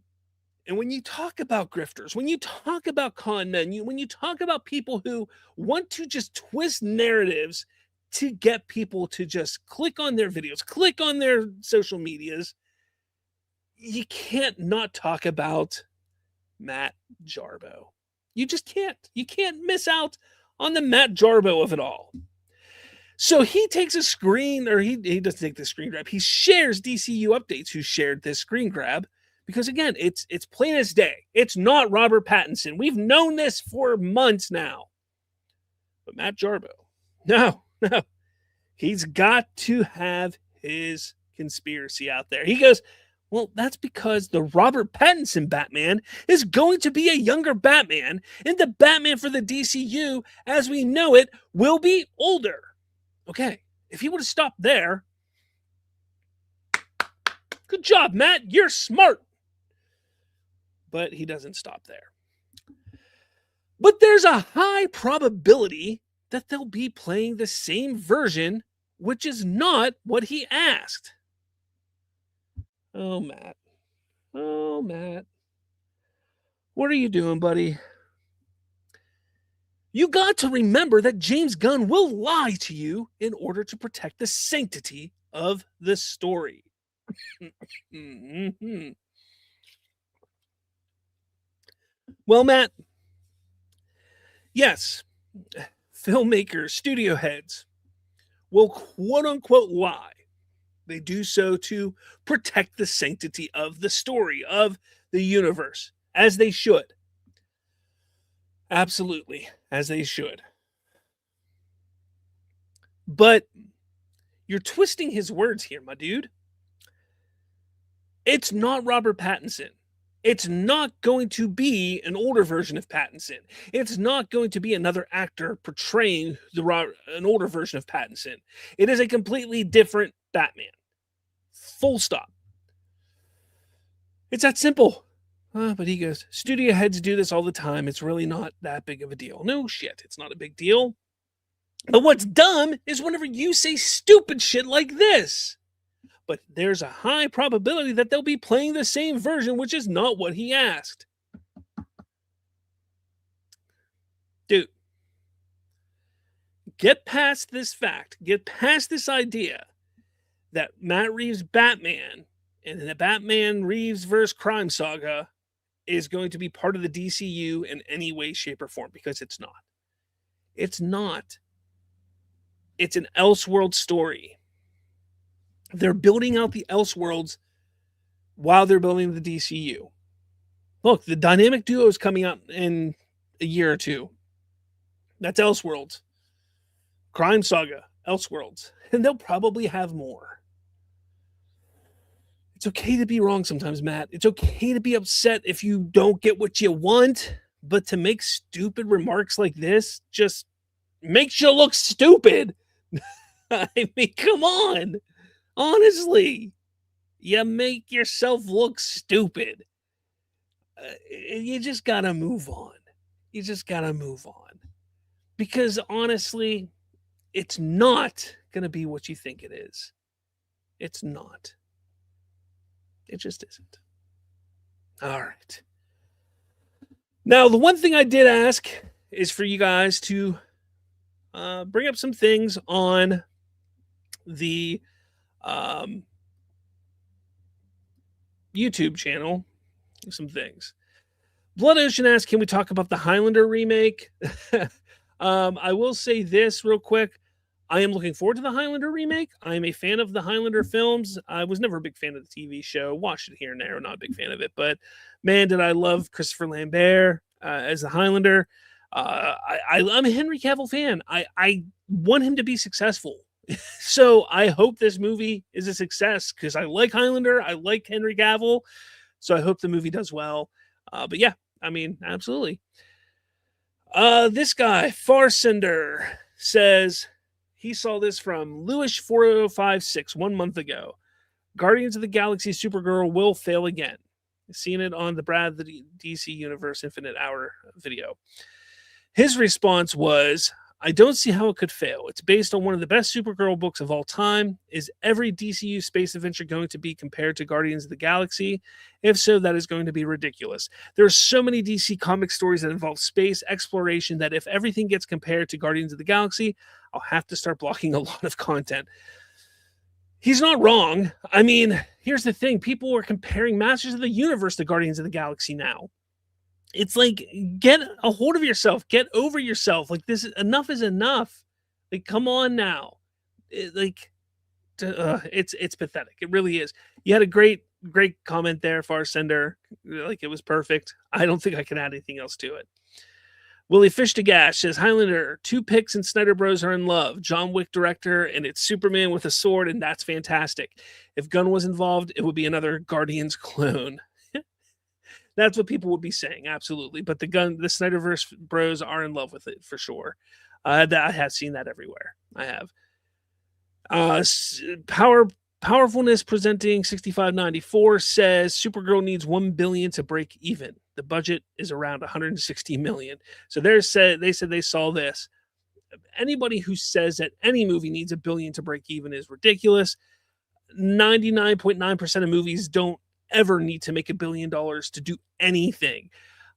And when you talk about grifters, when you talk about con men, when you talk about people who want to just twist narratives to get people to just click on their videos, click on their social medias, you can't not talk about Matt Jarbo. You just can't. You can't miss out on the Matt Jarbo of it all. So he takes a screen, or he doesn't take the screen grab. He shares DCU Updates, who shared this screen grab, because again, it's plain as day. It's not Robert Pattinson. We've known this for months now. But Matt Jarbo, no. He's got to have his conspiracy out there. He goes, well, that's because the Robert Pattinson Batman is going to be a younger Batman, and the Batman for the DCU, as we know it, will be older. Okay, if he would have stopped there, good job, Matt. You're smart. But he doesn't stop there. But there's a high probability that they'll be playing the same version, which is not what he asked. Oh, Matt. What are you doing, buddy? You got to remember that James Gunn will lie to you in order to protect the sanctity of the story. Mm-hmm. Well, Matt, yes, filmmakers, studio heads will quote-unquote lie. They do so to protect the sanctity of the story, of the universe, as they should. Absolutely, as they should. But you're twisting his words here, my dude. It's not Robert Pattinson. It's not going to be an older version of Pattinson. It's not going to be another actor portraying an older version of Pattinson. It is a completely different Batman. Full stop. It's that simple. But he goes, studio heads do this all the time. It's really not that big of a deal. No shit, it's not a big deal. But what's dumb is whenever you say stupid shit like this. But there's a high probability that they'll be playing the same version, which is not what he asked. Dude, get past this fact. Get past this idea that Matt Reeves' Batman and the Batman Reeves versus Crime Saga is going to be part of the DCU in any way, shape, or form, because it's not. It's not. It's an Elseworld story. They're building out the Elseworlds while they're building the DCU. Look, the Dynamic Duo is coming out in a year or two. That's Elseworlds. Crime Saga, Elseworlds. And they'll probably have more. It's okay to be wrong sometimes, Matt. It's okay to be upset if you don't get what you want. But to make stupid remarks like this just makes you look stupid. I mean, come on. Honestly, you make yourself look stupid. You just got to move on. You just got to move on. Because honestly, it's not going to be what you think it is. It's not. It just isn't. All right. Now, the one thing I did ask is for you guys to bring up some things on the YouTube channel. Some things. Blood Ocean asks, can we talk about the Highlander remake? I will say this real quick. I am looking forward to the Highlander remake. I am a fan of the Highlander films. I was never a big fan of the TV show. Watched it here and there. Not a big fan of it. But man, did I love Christopher Lambert as the Highlander. I'm a Henry Cavill fan. I want him to be successful. So I hope this movie is a success because I like Highlander. I like Henry Cavill. So I hope the movie does well. But yeah, I mean, absolutely. This guy, Farsender, says he saw this from Lewis4056 1 month ago. Guardians of the Galaxy Supergirl will fail again. Seen it on the Brad the DC Universe Infinite Hour video. His response was, I don't see how it could fail. It's based on one of the best Supergirl books of all time. Is every DCU space adventure going to be compared to Guardians of the Galaxy? If so, that is going to be ridiculous. There are so many DC comic stories that involve space exploration that if everything gets compared to Guardians of the Galaxy, I'll have to start blocking a lot of content. He's not wrong. I mean, here's the thing. People are comparing Masters of the Universe to Guardians of the Galaxy now. It's like, get a hold of yourself. Get over yourself. Like, this, enough is enough. Like, come on now. It's pathetic. It really is. You had a great comment there, Farsender. Like, it was perfect. I don't think I can add anything else to it. Willie Fish to Gash says, Highlander, 2 picks and Snyder Bros are in love. John Wick director, and it's Superman with a sword, and that's fantastic. If Gunn was involved, it would be another Guardians clone. That's what people would be saying, absolutely. But the Snyderverse bros are in love with it for sure. I have seen that everywhere. I have. Powerfulness presenting 6594 says Supergirl needs $1 billion to break even. The budget is around $160 million. So they said they saw this. Anybody who says that any movie needs $1 billion to break even is ridiculous. 99.9% of movies don't ever need to make $1 billion to do anything.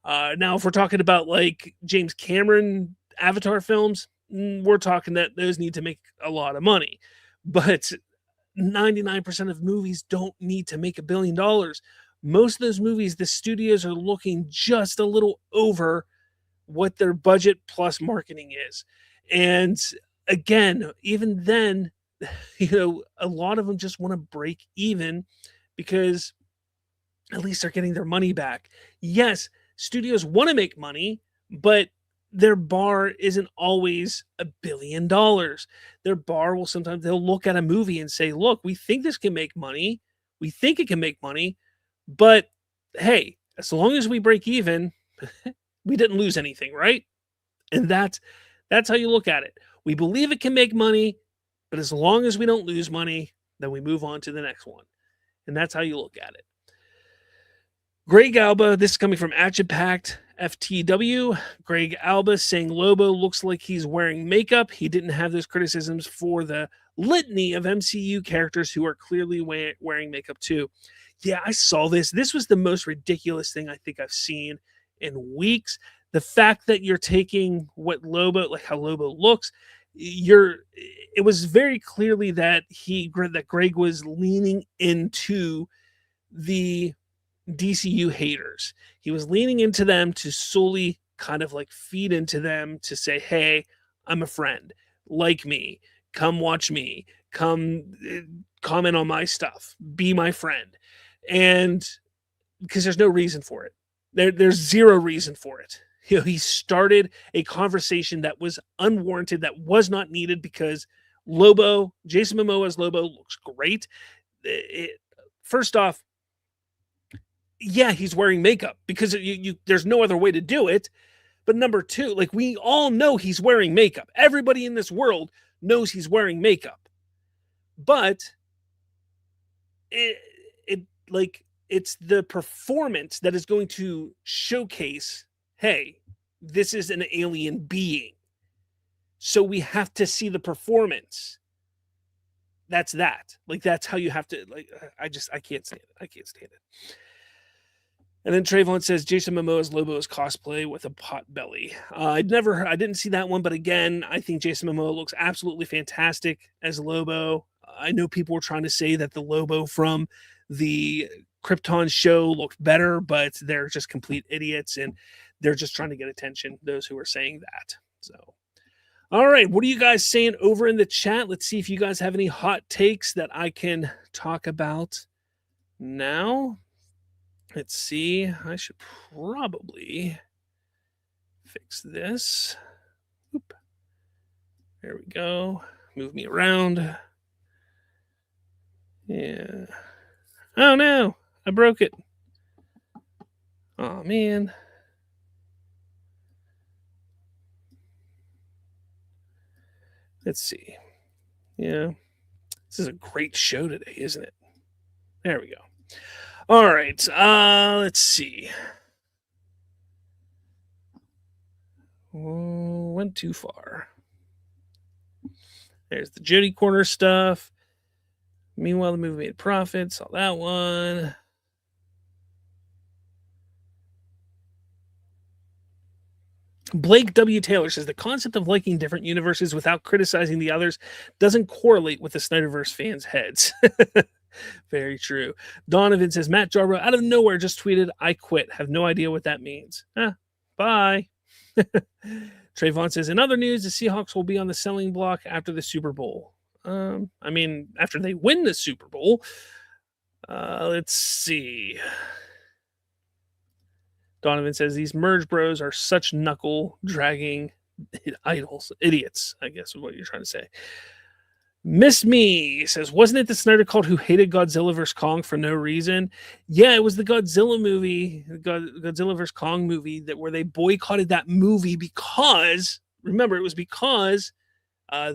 Now, if we're talking about like James Cameron Avatar films, we're talking that those need to make a lot of money. But 99% of movies don't need to make $1 billion. Most of those movies, the studios are looking just a little over what their budget plus marketing is. And again, even then, a lot of them just want to break even because at least they're getting their money back. Yes, studios want to make money, but their bar isn't always $1 billion. Their bar will sometimes, they'll look at a movie and say, look, we think this can make money. We think it can make money, but hey, as long as we break even, we didn't lose anything, right? And that's how you look at it. We believe it can make money, but as long as we don't lose money, then we move on to the next one. And that's how you look at it. Greg Alba, this is coming from Action-Packed FTW. Greg Alba saying Lobo looks like he's wearing makeup. He didn't have those criticisms for the litany of MCU characters who are clearly wearing makeup too. Yeah, I saw this. This was the most ridiculous thing I think I've seen in weeks. The fact that you're taking what Lobo, like how Lobo looks, it was very clearly that Greg was leaning into the DCU haters. He was leaning into them to solely kind of like feed into them to say, hey, I'm a friend, like me, come watch me, come comment on my stuff, be my friend. And because there's no reason for it. There's zero reason for it. He started a conversation that was unwarranted, that was not needed, because Jason Momoa's Lobo looks great. First off, yeah, he's wearing makeup because there's no other way to do it. But number two, like, we all know he's wearing makeup. Everybody in this world knows he's wearing makeup. but it's the performance that is going to showcase, hey, this is an alien being. So we have to see the performance. That's that. Like, that's how you have to, like, I can't stand it. I can't stand it. And then Trayvon says Jason Momoa's Lobo's cosplay with a pot belly. I didn't see that one, but again, I think Jason Momoa looks absolutely fantastic as Lobo. I know people were trying to say that the Lobo from the Krypton show looked better, but they're just complete idiots and they're just trying to get attention, those who are saying that. So, all right, what are you guys saying over in the chat? Let's see if you guys have any hot takes that I can talk about now. Let's see. I should probably fix this. Oop. There we go. Move me around. Yeah. Oh no, I broke it. Oh man. Let's see. Yeah. This is a great show today, isn't it? There we go. All right. Let's see. Oh, went too far. There's the Jody Corner stuff. Meanwhile, the movie made profits. Saw that one. Blake W. Taylor says the concept of liking different universes without criticizing the others doesn't correlate with the Snyderverse fans' heads. Very true. Donovan says Matt Jarbo out of nowhere just tweeted, "I quit. Have no idea what that means." Bye. Trayvon says, in other news, the Seahawks will be on the selling block after the Super Bowl. I mean, after they win the Super Bowl. Let's see. Donovan says these merge bros are such knuckle dragging idols, idiots, I guess is what you're trying to say. Miss Me says, wasn't it the Snyder Cult who hated Godzilla vs. Kong for no reason? Yeah, it was the Godzilla movie, Godzilla vs. Kong movie, that where they boycotted that movie because, remember, it was because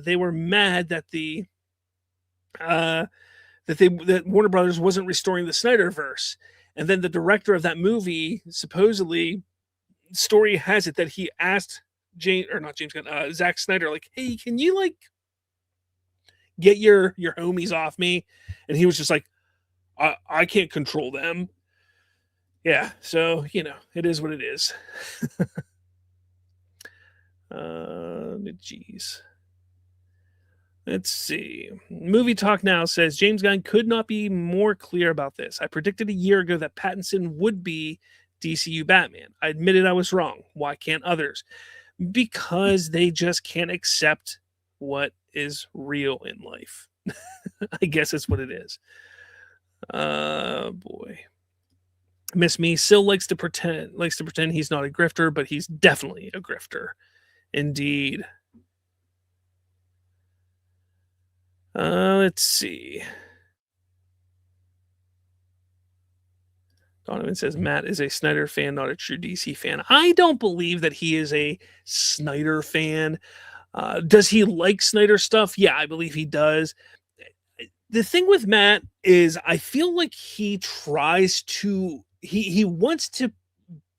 they were mad that that Warner Brothers wasn't restoring the Snyderverse. And then the director of that movie, supposedly, story has it that he asked Zack Snyder, like, hey, can you like get your homies off me? And he was just like, I can't control them. Yeah, so it is what it is. Geez. Let's see. Movie Talk Now says James Gunn could not be more clear about this. I predicted a year ago that Pattinson would be DCU Batman. I admitted I was wrong. Why can't others? Because they just can't accept what is real in life. I guess that's what it is. Boy. Miss Me still likes to pretend he's not a grifter, but he's definitely a grifter. Indeed. Let's see. Donovan says Matt is a Snyder fan, not a true DC fan. I don't believe that he is a Snyder fan. Does he like Snyder stuff? Yeah, I believe he does. The thing with Matt is I feel like he tries to, he wants to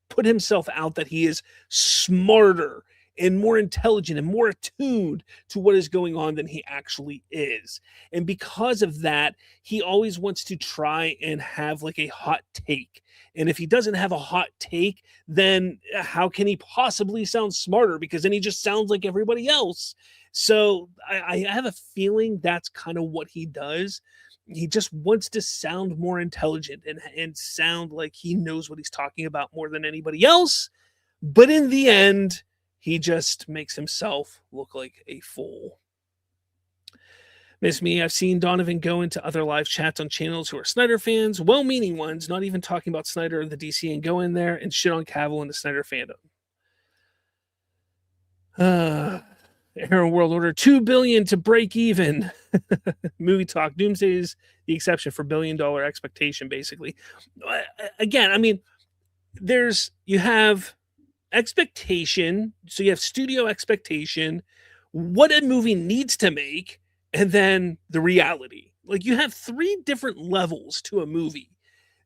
put himself out that he is smarter and more intelligent and more attuned to what is going on than he actually is. And because of that, he always wants to try and have like a hot take. And if he doesn't have a hot take, then how can he possibly sound smarter? Because then he just sounds like everybody else. So I have a feeling that's kind of what he does. He just wants to sound more intelligent and sound like he knows what he's talking about more than anybody else. But in the end, he just makes himself look like a fool. Miss Me, I've seen Donovan go into other live chats on channels who are Snyder fans, well-meaning ones, not even talking about Snyder or the DC, and go in there and shit on Cavill and the Snyder fandom. Aaron World Order, $2 billion to break even. Movie Talk, Doomsday is the exception for $1 billion expectation, basically. Again, I mean, you have expectation, so you have studio expectation, what a movie needs to make, and then the reality. Like, you have 3 different levels to a movie.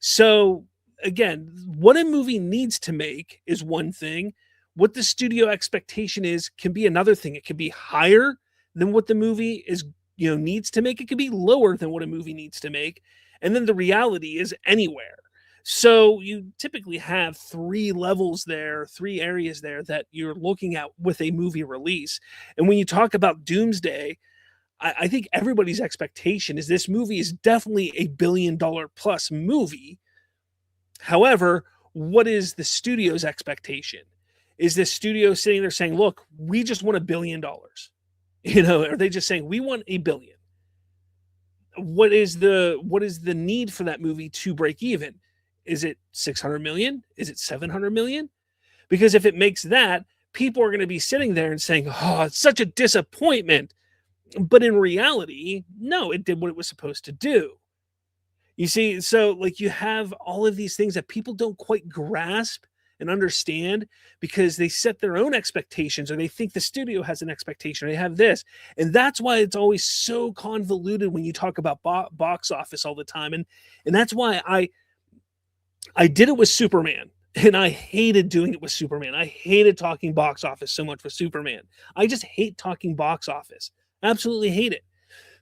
So, again, what a movie needs to make is one thing. What the studio expectation is can be another thing. It can be higher than what the movie is, needs to make. It could be lower than what a movie needs to make. And then the reality is anywhere. So you typically have 3 levels there, 3 areas there that you're looking at with a movie release. And when you talk about Doomsday, I think everybody's expectation is this movie is definitely a $1 billion plus movie. However, what is the studio's expectation? Is the studio sitting there saying, look, we just want $1 billion? Are they just saying we want $1 billion? What is the need for that movie to break even? Is it 600 million? Is it 700 million? Because if it makes that, people are going to be sitting there and saying, oh, it's such a disappointment. But in reality, no, it did what it was supposed to do. You see, so like you have all of these things that people don't quite grasp and understand because they set their own expectations, or they think the studio has an expectation, or they have this. And that's why it's always so convoluted when you talk about box office all the time. And that's why I did it with Superman, and I hated doing it with Superman. I hated talking box office so much with Superman. I just hate talking box office. Absolutely hate it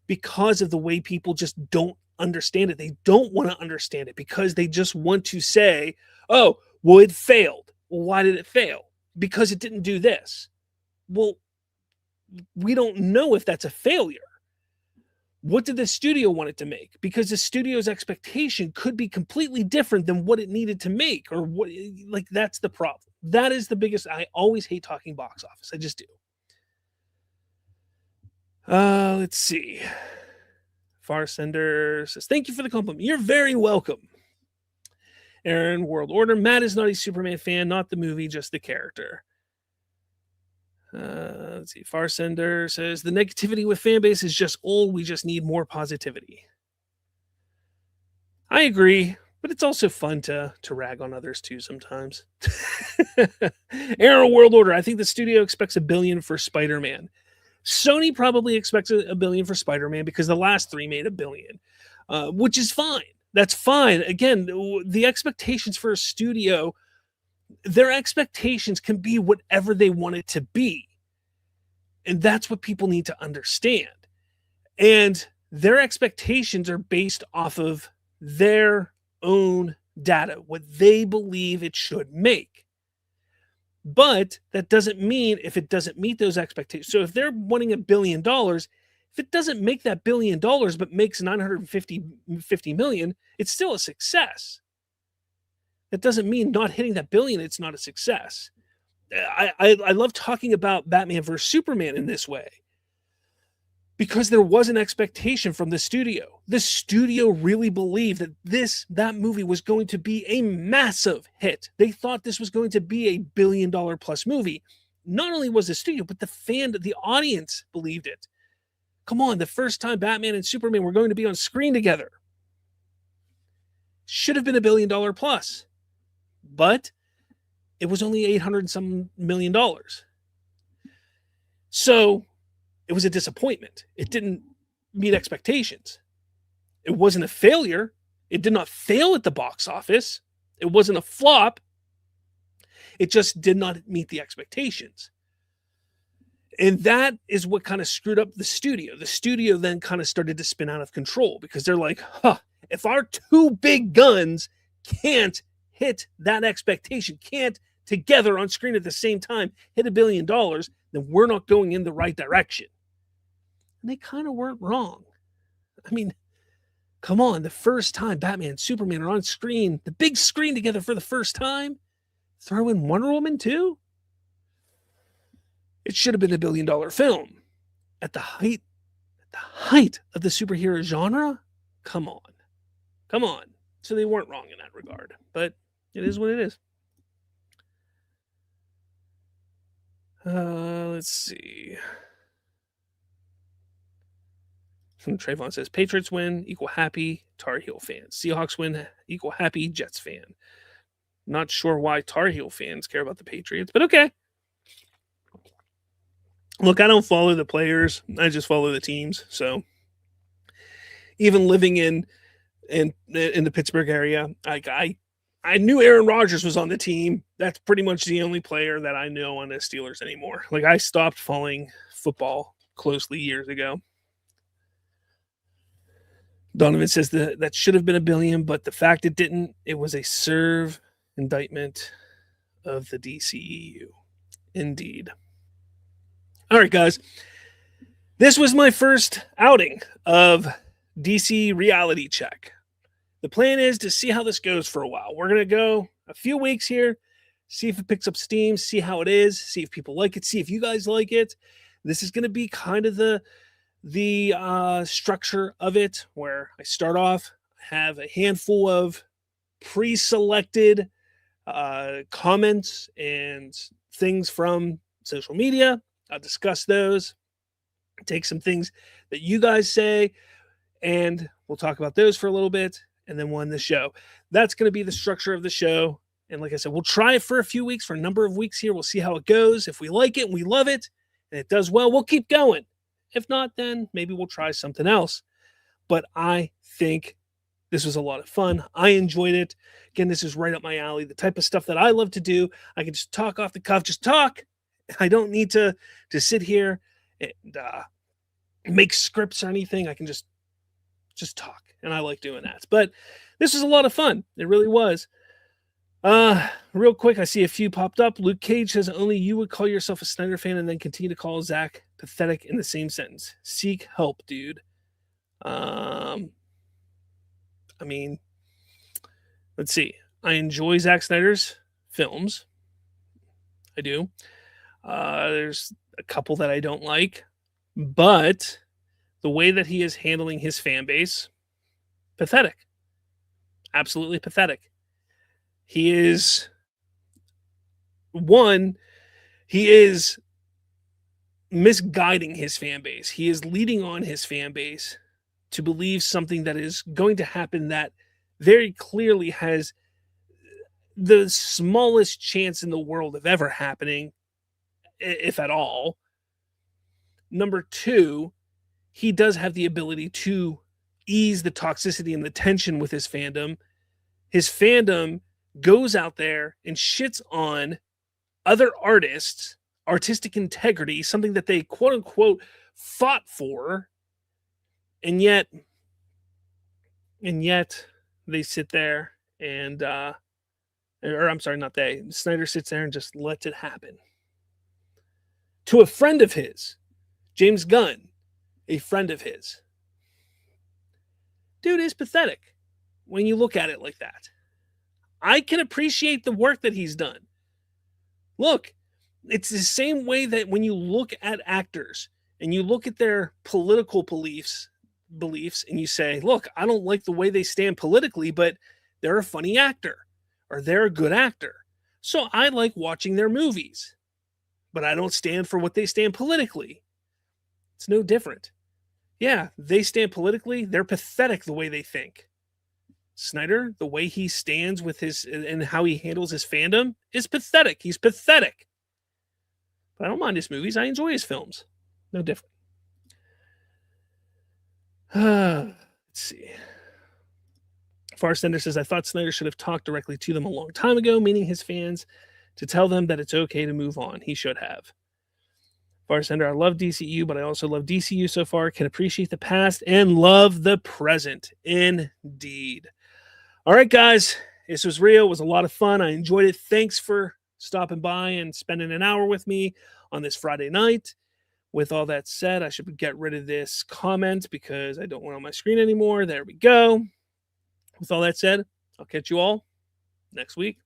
because of the way people just don't understand it. They don't want to understand it because they just want to say, oh, well, it failed. Well, why did it fail? Because it didn't do this. Well, we don't know if that's a failure. What did the studio want it to make? Because the studio's expectation could be completely different than what it needed to make, or what, like, that's the problem. That is the biggest. I always hate talking box office. I just do. Let's see. Farsender says, thank you for the compliment. You're very welcome. Aaron, World Order. Matt is not a Superman fan, not the movie, just the character. Let's see. Farsender says, the negativity with fan base is just old. We just need more positivity. I agree, but it's also fun to rag on others too sometimes. Aaron, World Order. I think the studio expects $1 billion for Spider-Man. Sony probably expects $1 billion for Spider-Man because the last 3 made $1 billion, which is fine. That's fine. Again, the expectations for a studio, their expectations can be whatever they want it to be. And that's what people need to understand. And their expectations are based off of their own data, what they believe it should make. But that doesn't mean if it doesn't meet those expectations. So if they're wanting $1 billion, if it doesn't make that $1 billion but makes 950 million, it's still a success. That doesn't mean not hitting that $1 billion, it's not a success. I love talking about Batman versus Superman in this way because there was an expectation from the studio. The studio really believed that that movie was going to be a massive hit. They thought this was going to be a $1 billion plus movie. Not only was the studio, but the audience believed it. Come on, the first time Batman and Superman were going to be on screen together. Should have been $1 billion plus. But it was only $800 and some million. So it was a disappointment. It didn't meet expectations. It wasn't a failure. It did not fail at the box office. It wasn't a flop. It just did not meet the expectations. And that is what kind of screwed up the studio. The studio then kind of started to spin out of control because they're like, if our 2 big guns can't hit that expectation, can't together on screen at the same time hit $1 billion, then we're not going in the right direction. And they kind of weren't wrong. I mean, come on, the first time Batman and Superman are on screen, the big screen together for the first time, throw in Wonder Woman too? It should have been $1 billion film. At the height of the superhero genre? Come on. So they weren't wrong in that regard, but it is what it is. Let's see. Trayvon says, Patriots win, equal happy, Tar Heel fans. Seahawks win, equal happy, Jets fan. Not sure why Tar Heel fans care about the Patriots, but okay. Look, I don't follow the players. I just follow the teams. So even living in the Pittsburgh area, I knew Aaron Rodgers was on the team. That's pretty much the only player that I know on the Steelers anymore. Like, I stopped following football closely years ago. Donovan says that should have been $1 billion, but the fact it didn't, it was a serve indictment of the DCEU. Indeed. All right, guys. This was my first outing of DC Reality Check. The plan is to see how this goes for a while. We're going to go a few weeks here, see if it picks up steam, see how it is, see if people like it, see if you guys like it. This is going to be kind of the structure of it, where I start off, have a handful of pre-selected comments and things from social media. I'll discuss those, take some things that you guys say, and we'll talk about those for a little bit, and then we'll end the show. That's going to be the structure of the show. And like I said, we'll try it for a few weeks, for a number of weeks here. We'll see how it goes. If we like it and we love it and it does well, we'll keep going. If not, then maybe we'll try something else. But I think this was a lot of fun. I enjoyed it. Again, this is right up my alley, the type of stuff that I love to do. I can just talk off the cuff, just talk. I don't need to sit here and make scripts or anything. I can just talk, and I like doing that. But this was a lot of fun. It really was. Real quick, I see a few popped up. Luke Cage says only you would call yourself a Snyder fan and then continue to call Zach pathetic in the same sentence. Seek help, dude. I mean, let's see. I enjoy Zack Snyder's films. I do. There's a couple that I don't like, but the way that he is handling his fan base, pathetic. Absolutely pathetic. He is misguiding his fan base. He is leading on his fan base to believe something that is going to happen that very clearly has the smallest chance in the world of ever happening, if at all. Number two, he does have the ability to ease the toxicity and the tension with his fandom. His fandom goes out there and shits on other artists, artistic integrity, something that they quote unquote fought for, and yet they sit there and Snyder sits there and just lets it happen. To a friend of his, James Gunn, a friend of his. Dude is pathetic when you look at it like that. I can appreciate the work that he's done. Look, it's the same way that when you look at actors and you look at their political beliefs, and you say, look, I don't like the way they stand politically, but they're a funny actor or they're a good actor. So I like watching their movies, but I don't stand for what they stand politically. It's no different. Yeah, they stand politically. They're pathetic the way they think. Snyder, the way he stands with his and how he handles his fandom is pathetic. He's pathetic. But I don't mind his movies. I enjoy his films. No different. Let's see. Farsender says, I thought Snyder should have talked directly to them a long time ago, meaning his fans, to tell them that it's okay to move on. He should have. Farsender, I love DCU, but I also love DCU so far. Can appreciate the past and love the present. Indeed. All right, guys. This was real. It was a lot of fun. I enjoyed it. Thanks for stopping by and spending an hour with me on this Friday night. With all that said, I should get rid of this comment because I don't want it on my screen anymore. There we go. With all that said, I'll catch you all next week.